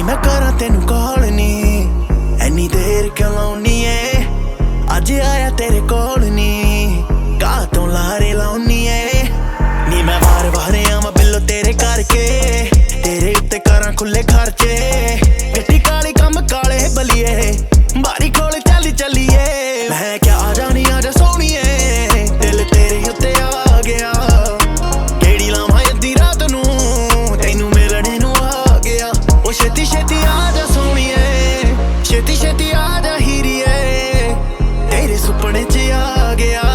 मैं करा तेनू कॉल नी एनी देर क्यों लाउनी ऐ अज आया तेरे कोल नी काह तों लारे लाउनी ऐ नी मैं वार वारे आवां बिल्लो तेरे करके तेरे उत्ते करां खुले खर्चे गड्डी काली कम काले बलिए बारी कोल चली चलिए मैं क्या आ जानी आजा सोहणीए दिल तेरे उत्ते आ गया केड़ी लावां अद्धी रात नू तैनू मिलणे नू आ गया ओ छेती छेती आजा सोहणीए छेती छेती आजा हीरीए तेरे सुपने च आ गया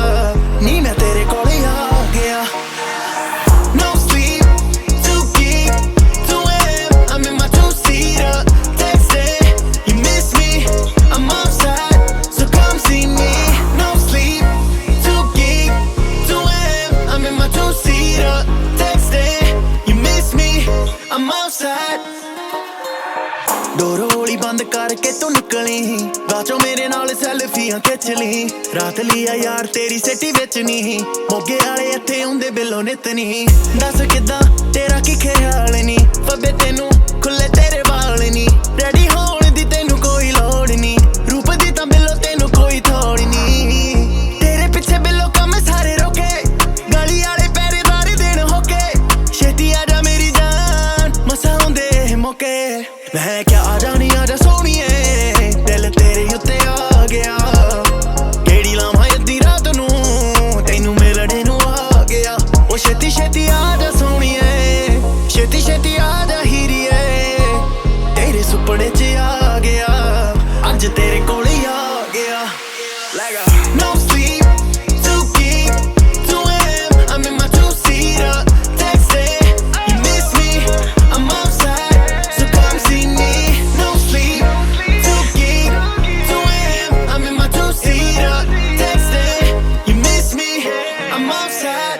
नी मैं तेरे कोल आ गया No sleep, too geek, too am I'm in my two-seater texting, you miss me, I'm outside, so come see me No sleep, too geek, too I'm in my two-seater texting, you miss me, I'm outside door Holi बंद करके तू निकली गाचो मेरे नाल सैल्फियां खिच ली रात लिया यार तेरी सिटी विच नी मोगे वाले इत्थे आउंदे बिलो नित नी दस किदां तेरा की ख्याल नी फबे तेनू खुले तेरे वाल नी रेडी होण दी तेनू कोई लोड़ नी रूप दी तां बिलो तेनू कोई थोड़ नी तेरे पिछे बिलो कम सारे रोके गली वाले पहरेदार देन होके छेती आजा मेरी जान मसा आउंदे मौके मैं क्या आ जानी आजा सोहणीए दिल तेरे उत्ते आ गया केड़ी लावां अद्धी रात नू तैनू मिलणे नू आ गया ओ छेती छेती आजा सोहणीए छेती छेती आजा हीरीए तेरे सुपने च आ गया अज तेरे कोल ही आ गया No sleep, too geek, too I'm in my two-seater texting, you miss me, I'm outside, so come see me No sleep, too geek, too I'm in my two-seater texting, you miss me, I'm outside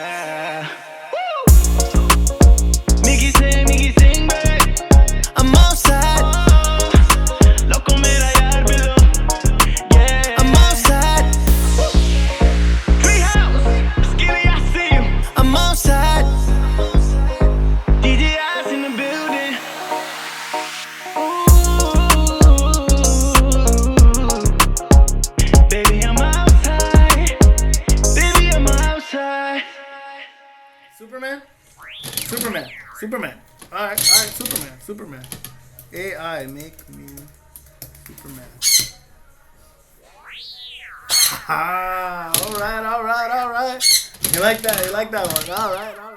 Mickey sing, babe I'm outside Loco mera yaar below Yeah I'm outside Treehouse Skilly I see you I'm outside DJ Ice in the building Baby I'm outside Baby I'm outside Superman? Superman. Alright, Superman. AI, make me Superman. Alright. You like that one? Alright.